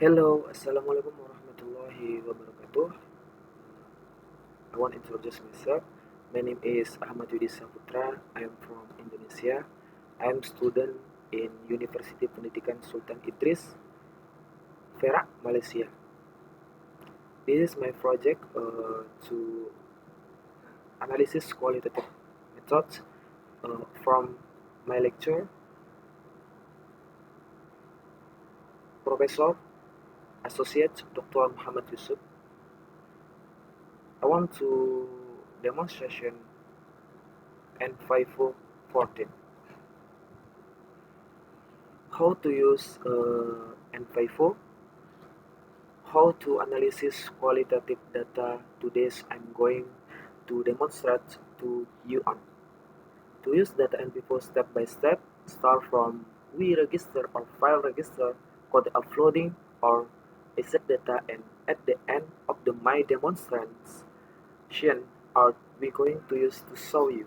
Hello, Assalamualaikum warahmatullahi wabarakatuh. I want to introduce myself. My name is Ahmad Yudi Saputra. I am from Indonesia. I am student in University Pendidikan Sultan Idris, Perak, Malaysia. This is my project to analysis qualitative methods from my lecture, Professor Associate Dr. Muhammad Yusuf. I want to demonstration NVIVO 14. How to use NVIVO, how to analysis qualitative data. Today I'm going to demonstrate to you on. To use data NVIVO step by step, start from we register or file register, code uploading or extract data, and at the end of the my demonstration are we going to use to show you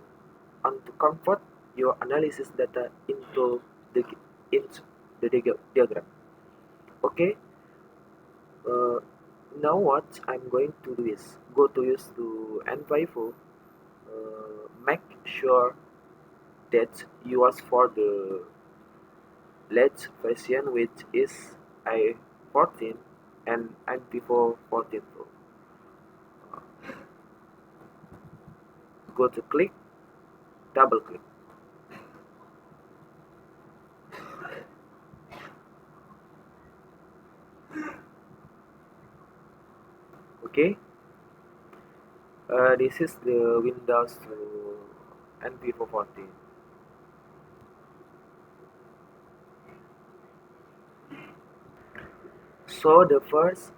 and to convert your analysis data into the diagram. Okay, uh, now what I'm going to do is go to use to NVIVO, make sure that you ask for the latest version, which is i14 and NVIVO 14 Pro. Go to click, double click. Okay, this is the Windows to NVIVO 14. So the first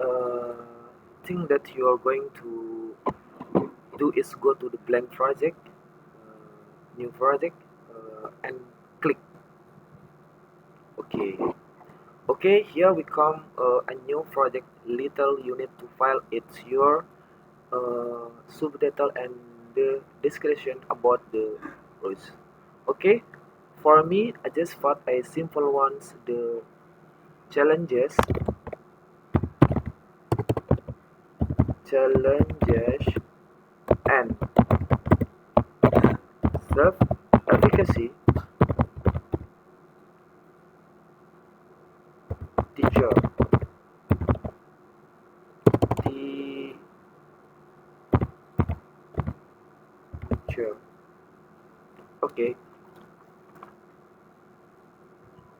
thing that you are going to do is go to the blank project, new project, and click OK. Okay, here we come a new project. Little you need to file it's your subtitle and the description about the rules. Okay, for me I just thought a simple ones, the challenges and self efficacy teacher teacher. Okay,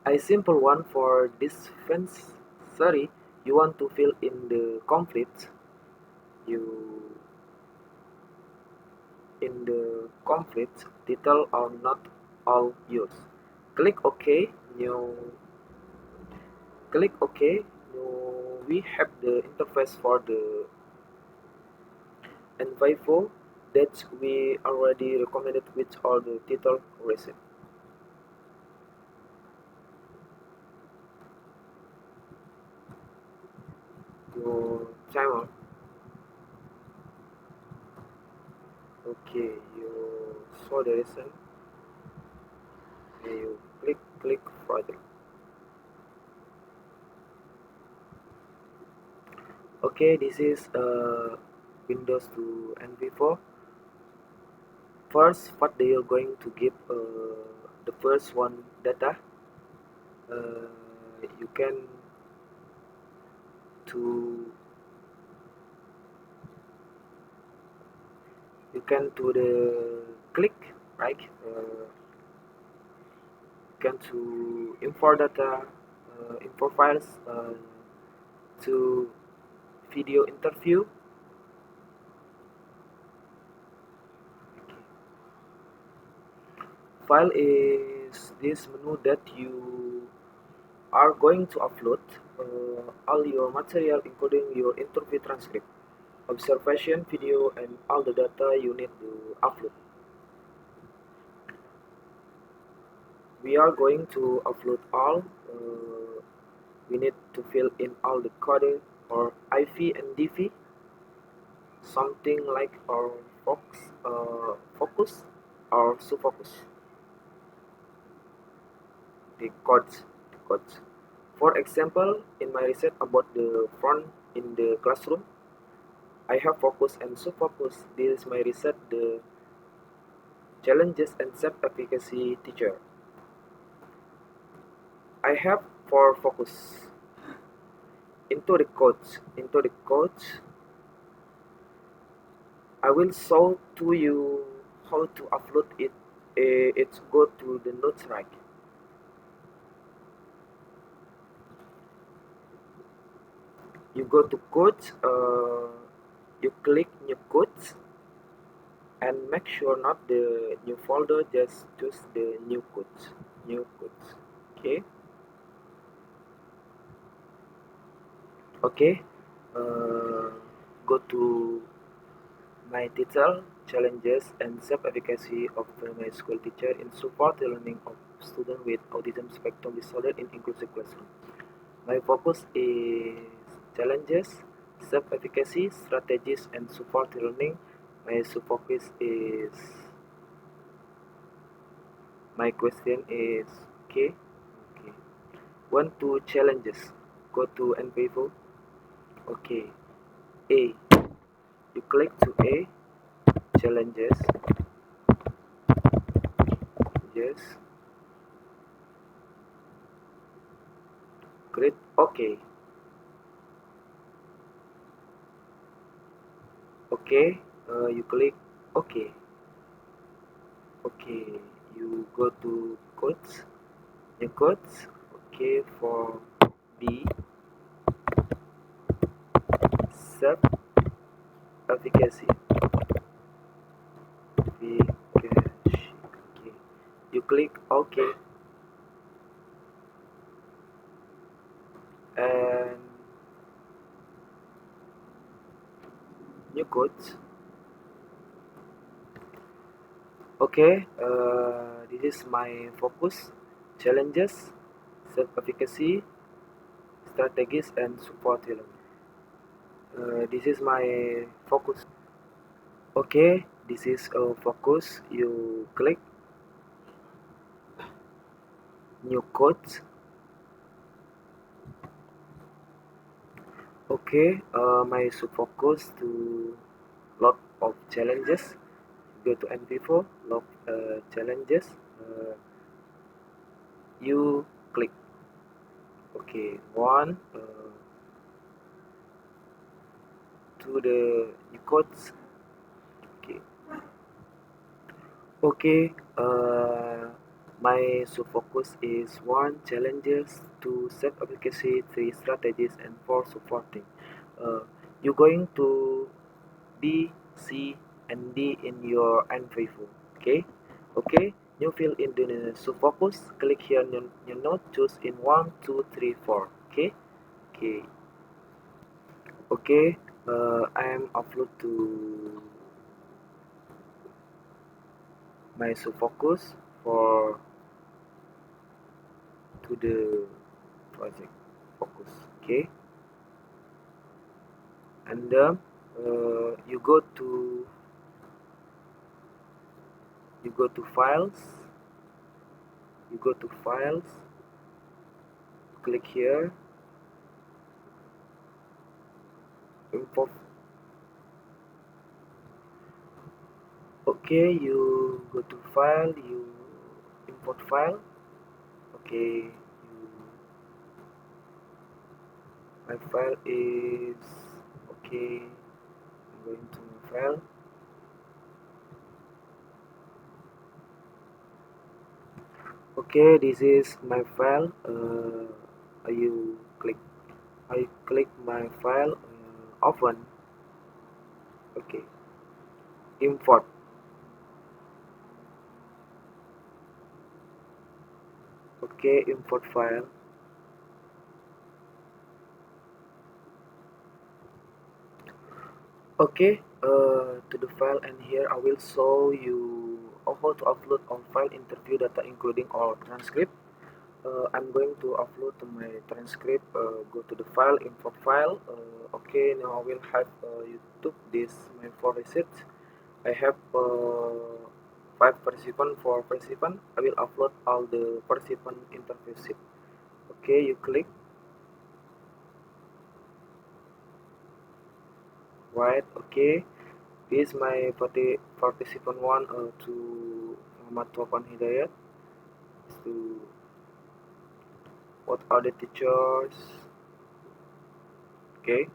a simple one for this fence. Sorry, you want to fill in the conflicts. You in the conflicts title are not all yours. Click OK. Click OK. We have the interface for the NVIVO that we already recommended with all the title receipt. Your timer. Okay, you saw the receipt. And you click project. Okay, this is Windows to NVIVO. First, what they are going to give the first one data. You can to the click, right? You can to import data, import files to video interview. File is this menu that you are going to upload all your material, including your interview transcript, observation video, and all the data you need to upload. We are going to upload all. We need to fill in all the code or IV and DV, something like our focus or subfocus. The codes. For example, in my research about the front in the classroom, I have focus and sub-focus. This is my research, the challenges and self-efficacy teacher. I have four focus. Into the coach, I will show to you how to upload it. It's go to the notes rack. You go to coach, you click new coach, and make sure not the new folder, just choose the new coach. Okay. Okay. uh, Go to my title, challenges and self-efficacy of primary school teacher in support the learning of students with autism spectrum disorder in inclusive classroom. My focus is challenges, self-efficacy, strategies, and support learning. My sub-focus is, my question is, okay. Okay. 1 2 challenges. Go to NVIVO. Okay. A. You click to A. Challenges. Yes. Great. Okay. Okay. You click okay. Okay. You go to codes. The codes. Okay. For B. Self efficacy. Efficacy. Okay. You click okay. And new codes. Okay. This is my focus. Challenges, self-efficacy, strategies, and support element. This is my focus. Okay, this is a focus. You click new codes. Okay, my sub-focus to lot of challenges. Go to NVIVO, lot challenges. You click. Okay, one to the new codes. Okay. Okay, my sub-focus is 1 challenges, 2 self-efficacy, 3 strategies, and 4 supporting. Uh, you're going to B, C, and D in your NVIVO. Okay, okay. You fill in the sub-focus. Click here on your note. Choose in 1, 2, 3, 4. Okay, okay, okay. I am upload to my sub-focus for to the project focus. Okay, and you go to files. You go to files, click here, import. Okay, you go to file, you import file. Okay, my file is okay. I'm going to my file. Okay, this is my file. You click. I click my file. Open. Okay, import. Okay, import file. Okay, to the file, and here I will show you how to upload on file interview data including all transcript. I'm going to upload to my transcript. Go to the file, import file. Okay, now I will have YouTube. This my for research. I have 5 participant, 4 participant. I will upload all the participant interview sheet. Okay, you click. Right, okay. This is my participant one to Ahmad Hidayat. To what are the teachers? Okay.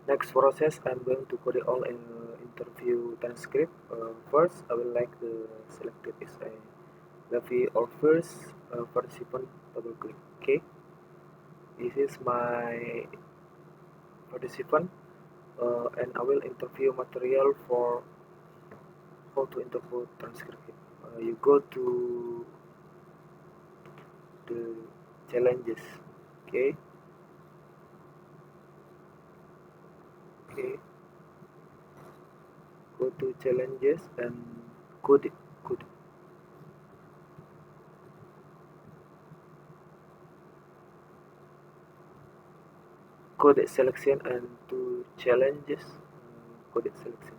Next process, I'm going to code it all in interview transcript. First, I will like the selected is a Levy or first participant double click. Okay, this is my participant, and I will interview material for how to interpret transcript. You go to the challenges. Okay, okay. Go to challenges and code it. Code it. Code selection and to challenges. Code selection.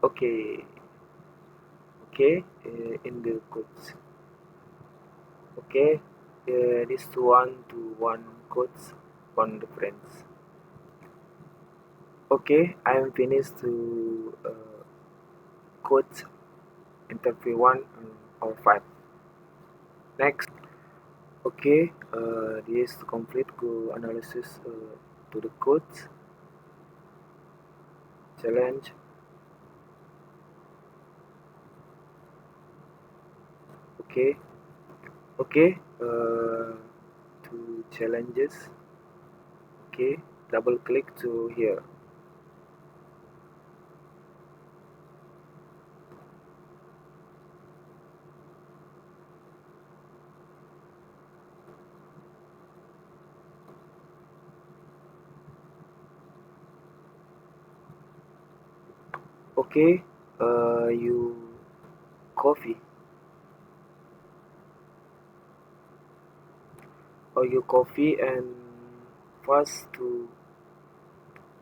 Okay, okay. In the codes. Okay, this one-to-one codes on difference. Okay, I am finished to code interview 1 or 5. Next, okay, this is to complete go analysis to the codes challenge. Okay, okay, to challenges. Okay, double click to here. Okay, you copy or you copy and paste to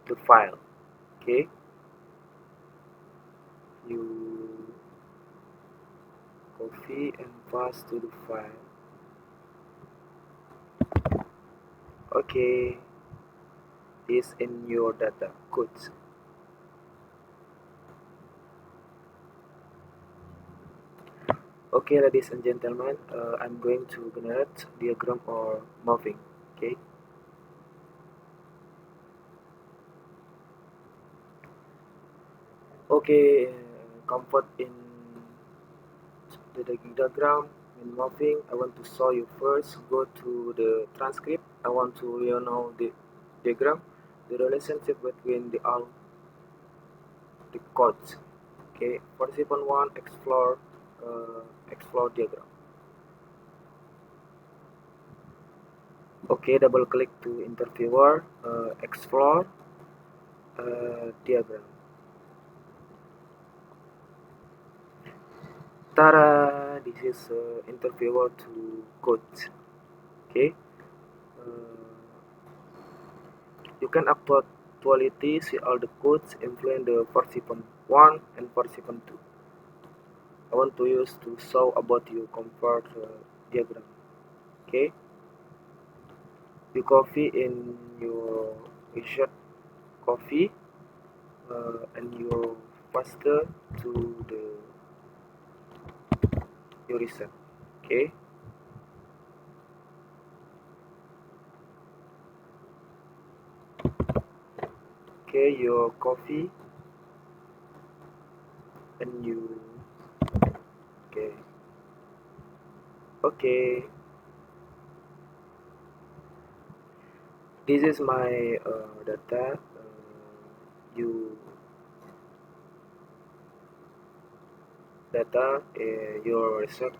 the file. Okay, you copy and paste to the file. Okay, this in your data codes. Okay, ladies and gentlemen, I'm going to generate diagram or moving. Okay, okay, comfort in the diagram in moving. I want to show you first. Go to the transcript. I want to the diagram, the relationship between all the codes. Okay, participant one explore diagram. Okay, double click to interviewer, explore diagram. Tara, this is interviewer to codes. Okay, you can actually see all the codes influence the participant one and participant two. I want to use to show about you convert diagram. Okay, you copy in your research copy and you faster to the your research. Okay, okay, your copy and you okay, okay. This is my data. You data your research.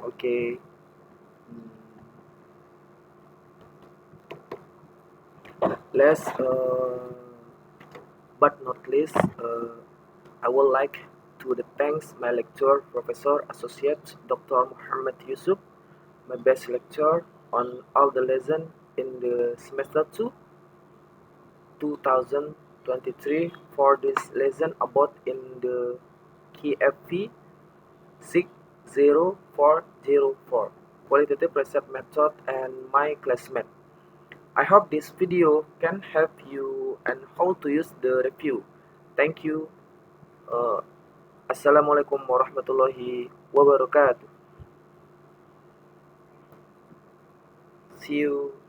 Okay. Mm, Last but not least, I would like to thanks my lecturer, Professor Associate Dr. Muhammad Yusuf, my best lecturer on all the lesson in the semester 2, 2023 for this lesson about in the KFP 6 0404 Qualitative Research Method and my classmate. I hope this video can help you and how to use the review. Thank you. Uh, Assalamualaikum warahmatullahi wabarakatuh. See you.